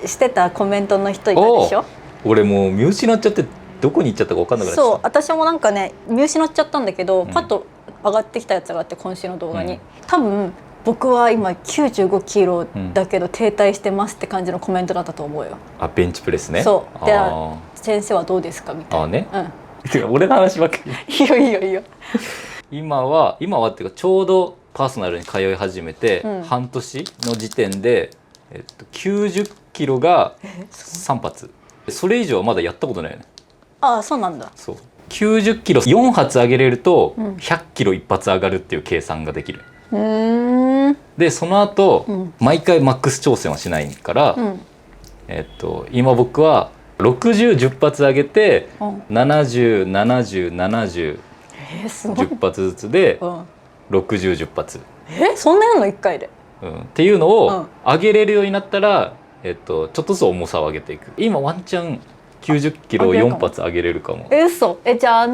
してたコメントの人いたでしょ。俺もう見失っちゃってどこに行っちゃったか分かんなくなっちゃった。そう、私もなんかね見失っちゃったんだけど、パッと上がってきたやつがあって、今週の動画に、多分僕は今95キロだけど停滞してますって感じのコメントだったと思うよ。ベンチプレスね。そうで、先生はどうですかみたいな。俺の話ばっかり。いいよいいよいいよ。今はっていうかちょうどパーソナルに通い始めて、半年の時点で、90キロが3発。それ以上はまだやったことないよね。そうなんだ。そう、90キロ4発上げれると100キロ一発上がるっていう計算ができる。でその後、毎回マックス挑戦はしないから、今僕は6010発上げて、70707010発ずつで、6010発。そんなの1回で、っていうのを上げれるようになったら、ちょっとずつ重さを上げていく。今ワンチャン90キロ4発上げれるかも。嘘。じゃあ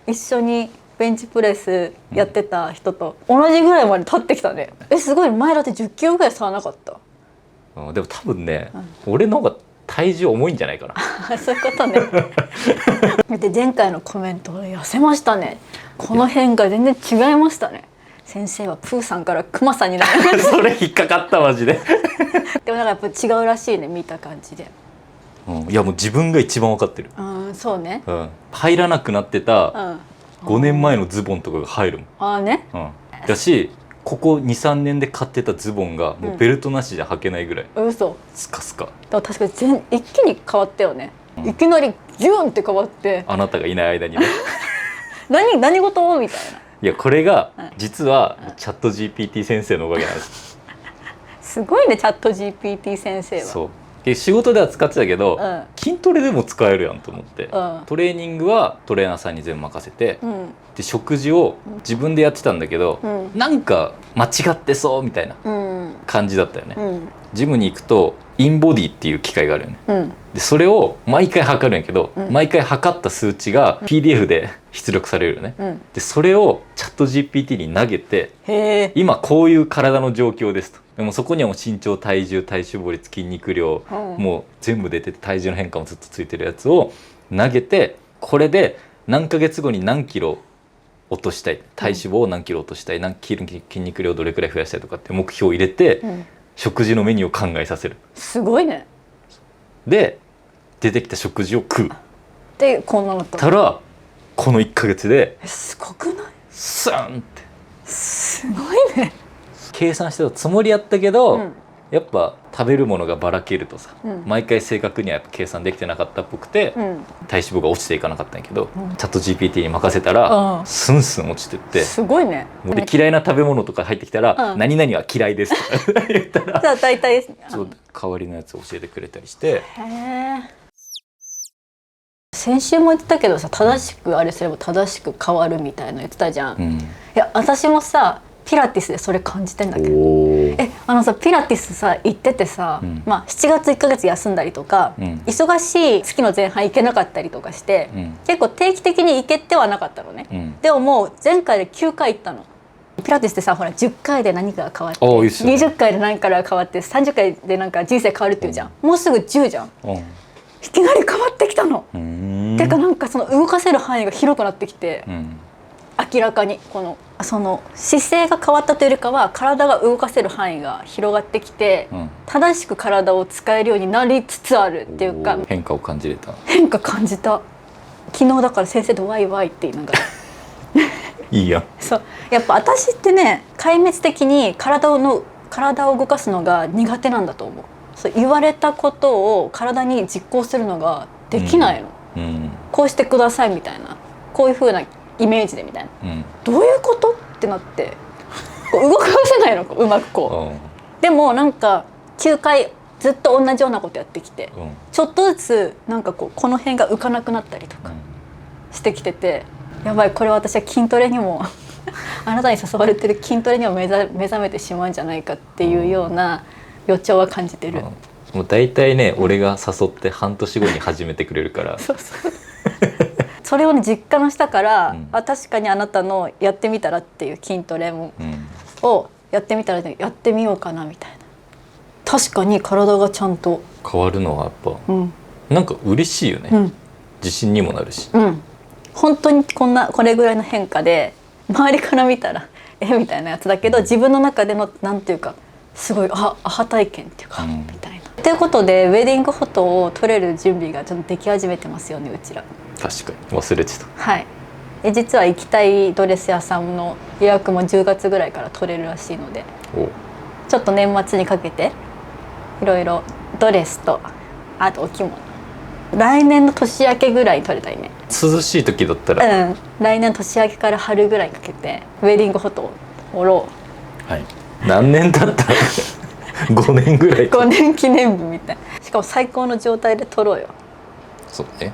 一緒にベンチプレスやってた人と同じぐらいまで立ってきたね。すごい。前だって10キロぐらい差はなかった。でも多分ね、俺の方が体重重いんじゃないかな。そういうことね。で前回のコメントで痩せましたね。この辺が全然違いましたね。先生はプーさんからクマさんになりました。それ引っかかったマジで。でもなんかやっぱ違うらしいね、見た感じで。いやもう自分が一番分かってる。そうね。入らなくなってた5年前のズボンとかが入るもん。ね。だしここ 2,3 年で買ってたズボンがもうベルトなしじゃ履けないぐらい、嘘。スカスカ。だから確かに一気に変わったよね。いきなりギュンって変わって。あなたがいない間にね。何事みたいな。いやこれが実はチャット GPT 先生のおかげなんです。すごいね、チャット GPT 先生は。そう仕事では使ってたけど、筋トレでも使えるやんと思って、トレーニングはトレーナーさんに全部任せて、で食事を自分でやってたんだけど、なんか間違ってそうみたいな感じだったよね。ジムに行くとインボディっていう機械があるよね。でそれを毎回測るんやけど、毎回測った数値が PDF で出力されるよね。でそれをチャット GPT に投げて、今こういう体の状況ですと。でもそこにはもう身長、体重、体脂肪率、筋肉量、もう全部出てて体重の変化もずっとついてるやつを投げて、これで何ヶ月後に何キロ落としたい、体脂肪を何キロ落としたい、筋肉量をどれくらい増やしたいとかって目標を入れて、食事のメニューを考えさせる。すごいね。で出てきた食事を食う。でこんなのたらこの1ヶ月ですごくない？スーンって。すごいね。計算してたつもりやったけど、やっぱ食べるものがばらけるとさ、毎回正確にはやっぱ計算できてなかったっぽくて、体脂肪が落ちていかなかったんやけど、チャット GPT に任せたら、スンスン落ちてって。すごいね。で嫌いな食べ物とか入ってきたら、何々は嫌いですとか言ったら、じゃあ大体代わりのやつを教えてくれたりして。先週も言ってたけどさ、正しくあれすれば正しく変わるみたいな言ってたじゃん。いや私もさピラティスでそれ感じてんだけど、さピラティスさ行っててさ、7月1ヶ月休んだりとか、忙しい月の前半行けなかったりとかして、結構定期的に行けてはなかったのね。でももう前回で9回行ったの。ピラティスってさほら10回で何かが変わって、20回で何かが変わって、30回でなんか人生変わるっていうじゃん。もうすぐ10じゃん。いきなり変わってきたの。てかなんかその動かせる範囲が広くなってきて、明らかにその姿勢が変わったというよりかは体が動かせる範囲が広がってきて、正しく体を使えるようになりつつあるっていうか、変化を感じれた。変化感じた。昨日だから先生とワイワイって言いながらいいや。そうやっぱ私ってね、壊滅的に体を動かすのが苦手なんだと思う。そう言われたことを体に実行するのができないの。こうしてくださいみたいな、こういう風なイメージでみたいな、どういうことってなって動かせないのうまくでもなんか9回ずっと同じようなことやってきて、ちょっとずつなんかこの辺が浮かなくなったりとかしてきてて、やばいこれは私は筋トレにもあなたに誘われてる筋トレにも目覚めてしまうんじゃないかっていうような予兆は感じてる。もう大体ね、俺が誘って半年後に始めてくれるからそれをね実感したから、確かにあなたのやってみたらっていう筋トレも、をやってみたら、やってみようかなみたいな。確かに体がちゃんと変わるのはやっぱ、なんか嬉しいよね、自信にもなるし、本当にこれぐらいの変化で周りから見たらみたいなやつだけど、自分の中でのなんていうかすごいアハ体験っていうか、みたいな。ということでウェディングフォトを撮れる準備がちょっとでき始めてますよね、うちら。確かに忘れてた。はい。実は行きたいドレス屋さんの予約も10月ぐらいから取れるらしいので、ちょっと年末にかけていろいろドレスとあとお着物、来年の年明けぐらいに取れたいね。涼しい時だったら、来年年明けから春ぐらいにかけてウェディングフォトを撮ろう。はい。何年経った5年ぐらい。5年記念日みたいな。しかも最高の状態で撮ろうよ。そうね。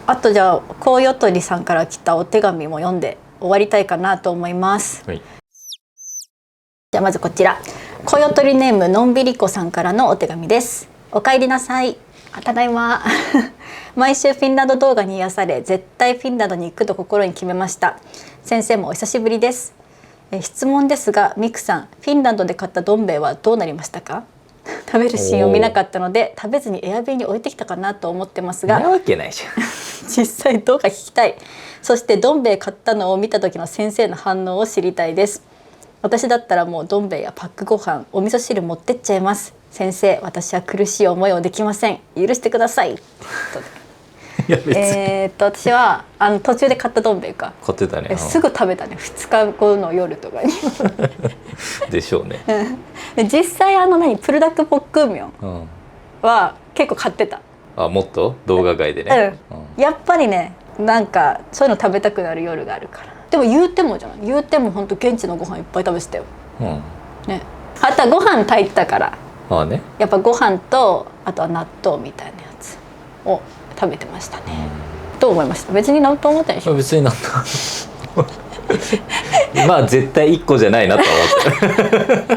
あとじゃあコウヨトリさんから来たお手紙も読んで終わりたいかなと思います。はい、じゃあまずこちら、コウヨトリネームのんびりこさんからのお手紙です。おかえりなさい。ただいま毎週フィンランド動画に癒され、絶対フィンランドに行くと心に決めました。先生もお久しぶりです。質問ですが、ミクさん、フィンランドで買ったどん兵衛はどうなりましたか？食べるシーンを見なかったので食べずにエアビーに置いてきたかなと思ってますが、なわけないじゃん。実際どうか聞きたい。そしてどん兵衛買ったのを見た時の先生の反応を知りたいです。私だったらもうどん兵衛やパックご飯、お味噌汁持ってっちゃいます。先生、私は苦しい思いをできません、許してください。いや別に私は途中で買ったどん兵衛か買ってたね。すぐ食べたね、2日後の夜とかにでしょうね。で実際プルダックポックンミョンは結構買ってた。あ、もっと動画外でね。やっぱりね、なんかそういうの食べたくなる夜があるから。でも言うても本当現地のご飯いっぱい食べてたよ、ね、あとはご飯炊いてたから、ね、やっぱご飯とあとは納豆みたいなやつを食べてましたね。どう思いました？別に納豆思ったでしょ？別に納豆まあ絶対1個じゃないなと思って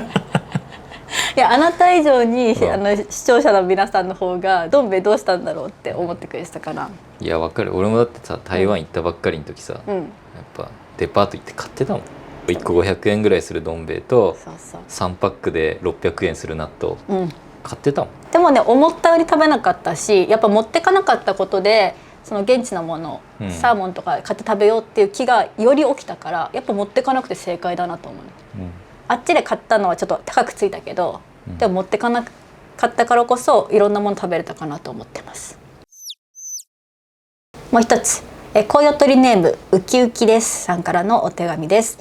いや、あなた以上に視聴者の皆さんの方がどん兵衛どうしたんだろうって思ってくれてたから。いや、わかる。俺もだってさ、台湾行ったばっかりの時さ、やっぱデパート行って買ってたもん。1個500円ぐらいするどん兵衛と3パックで600円する納豆、買ってたもん。でもね、思ったより食べなかったし、やっぱ持ってかなかったことでその現地のもの、サーモンとか買って食べようっていう気がより起きたから、やっぱ持ってかなくて正解だなと思う、あっちで買ったのはちょっと高くついたけど、でも持ってかなかったからこそいろんなもの食べれたかなと思ってます。もう一つ、コウヨトリネームウキウキですさんからのお手紙です。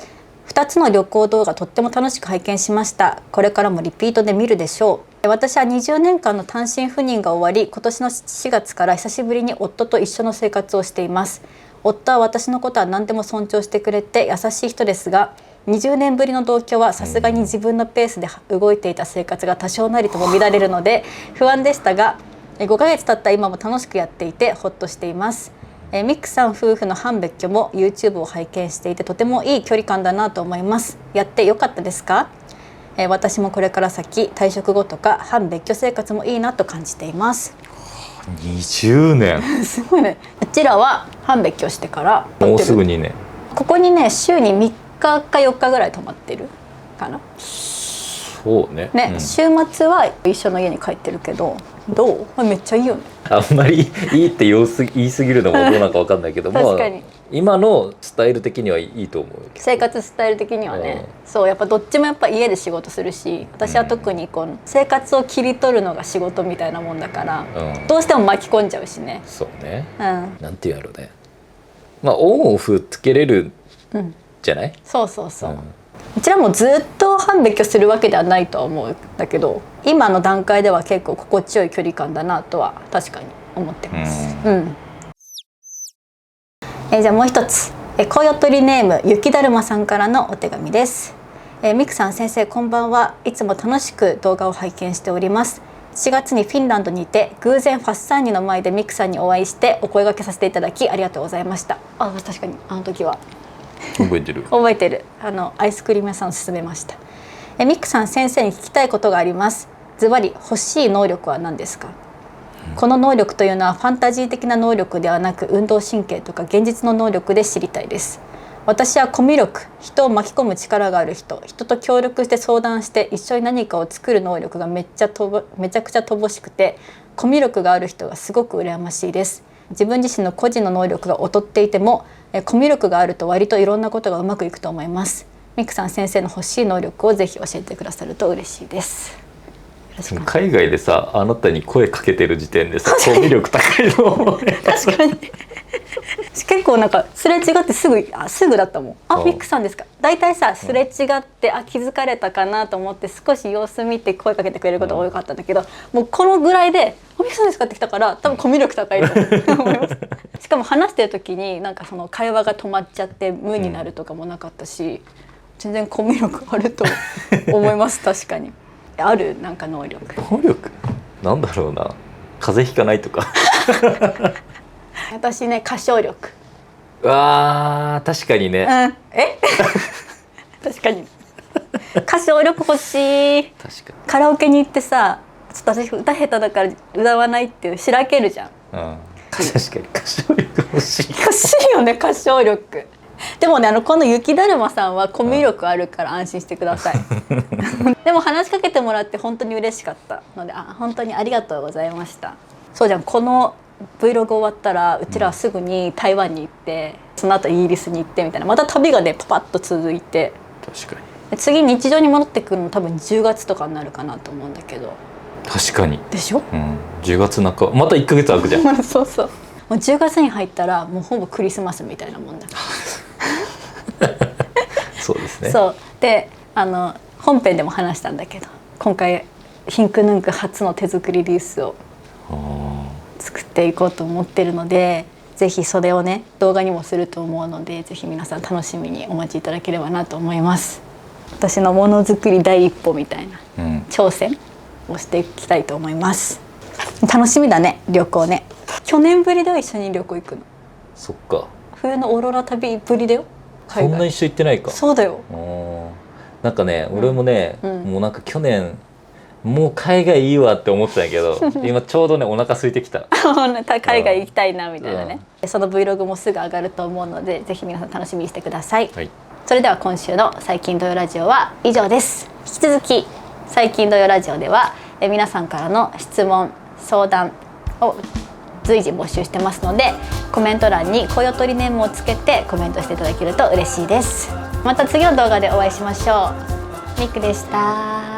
2つの旅行動画とっても楽しく拝見しました。これからもリピートで見るでしょう。私は20年間の単身赴任が終わり、今年の4月から久しぶりに夫と一緒の生活をしています。夫は私のことは何でも尊重してくれて優しい人ですが、20年ぶりの同居はさすがに自分のペースで動いていた生活が多少なりとも乱れるので不安でしたが、5ヶ月経った今も楽しくやっていてほっとしています。ミックさん夫婦の半別居も YouTube を拝見していてとてもいい距離感だなと思います。やってよかったですか？私もこれから先退職後とか半別居生活もいいなと感じています。20年すごいね。うちらは半別居してからもうすぐ2年。ここにね、週に3日か4日ぐらい泊まってるかな。そうね。週末は一緒の家に帰ってるけど、どう？めっちゃいいよね。あんまりいいって言い過ぎるのもどうなのか分かんないけど確かに、まあ、今のスタイル的にはいいと思う。生活スタイル的にはね、そう、やっぱどっちもやっぱ家で仕事するし、私は特にこの生活を切り取るのが仕事みたいなもんだから、どうしても巻き込んじゃうしね。そうね、なんていうんやろうね、まあオンオフつけれるじゃない？そう、うちらもずっと半別居するわけではないとは思うんだけど、今の段階では結構心地よい距離感だなとは確かに思ってます。じゃあもう一つ、コウヨトリネーム雪だるまさんからのお手紙です。ミクさん先生こんばんは。いつも楽しく動画を拝見しております。4月にフィンランドにいて偶然ファッサーニの前でミクさんにお会いしてお声掛けさせていただきありがとうございました。確かにあの時は覚えてる覚えてる。アイスクリーム屋さんを勧めました。ミックさん先生に聞きたいことがあります。ズバリ欲しい能力は何ですか？この能力というのはファンタジー的な能力ではなく運動神経とか現実の能力で知りたいです。私はコミュ力、人を巻き込む力がある人と協力して相談して一緒に何かを作る能力がめちゃくちゃ乏しくて、コミュ力がある人がすごく羨ましいです。自分自身の個人の能力が劣っていてもコミュ力があると割といろんなことがうまくいくと思います。ミクさん先生の欲しい能力をぜひ教えてくださると嬉しいです。海外でさ、あなたに声かけてる時点でさ、コミュ力高いの確かに結構なんかすれ違ってすぐだったもん。ミクさんですか。大体さすれ違って気づかれたかなと思って少し様子見て声かけてくれることが多かったんだけど、もうこのぐらいでミクさんですかって来たから多分コミュ力高いと思いますしかも話してる時になんかその会話が止まっちゃって無になるとかもなかったし、全然コミュ力あると思います確かに。あるなんか能力なんだろうな、風邪ひかないとか私ね、歌唱力。確かにね、確かに歌唱力欲しい。確かにカラオケに行ってさ、ちょっと私歌下手だから歌わないっていうしらけるじゃん、確かに歌唱力欲しい欲しいよね歌唱力。でもねこの雪だるまさんはコミュ力あるから安心してくださいでも話しかけてもらって本当に嬉しかったので本当にありがとうございました。そうじゃん、この Vlog 終わったらうちらはすぐに台湾に行って、その後イギリスに行ってみたいな、また旅がねパパッと続いて、確かにで次日常に戻ってくるの多分10月とかになるかなと思うんだけど。確かにでしょ、10月中また1ヶ月空くじゃんそうそう、もう10月に入ったらもうほぼクリスマスみたいなもんだそうですね。そうで本編でも話したんだけど、今回ヒンクヌンク初の手作りリースを作っていこうと思ってるので、ぜひそれをね動画にもすると思うので、ぜひ皆さん楽しみにお待ちいただければなと思います。私のものづくり第一歩みたいな、挑戦をしていきたいと思います。楽しみだね、旅行ね。去年ぶりでは一緒に旅行行くの。そっか、冬のオーロラ旅ぶりだよ。そんな一緒行ってないか。そうだよ。なんかね、俺もね、もうなんか去年もう海外いいわって思ってたんやけど今ちょうどねお腹空いてきた海外行きたいなみたいなね、その Vlog もすぐ上がると思うので、ぜひ皆さん楽しみにしてください、はい、それでは今週の最近土曜ラジオは以上です。引き続き最近土曜ラジオでは皆さんからの質問相談を随時募集してますので、コメント欄に声を取りネームをつけてコメントしていただけると嬉しいです。また次の動画でお会いしましょう。ミクでした。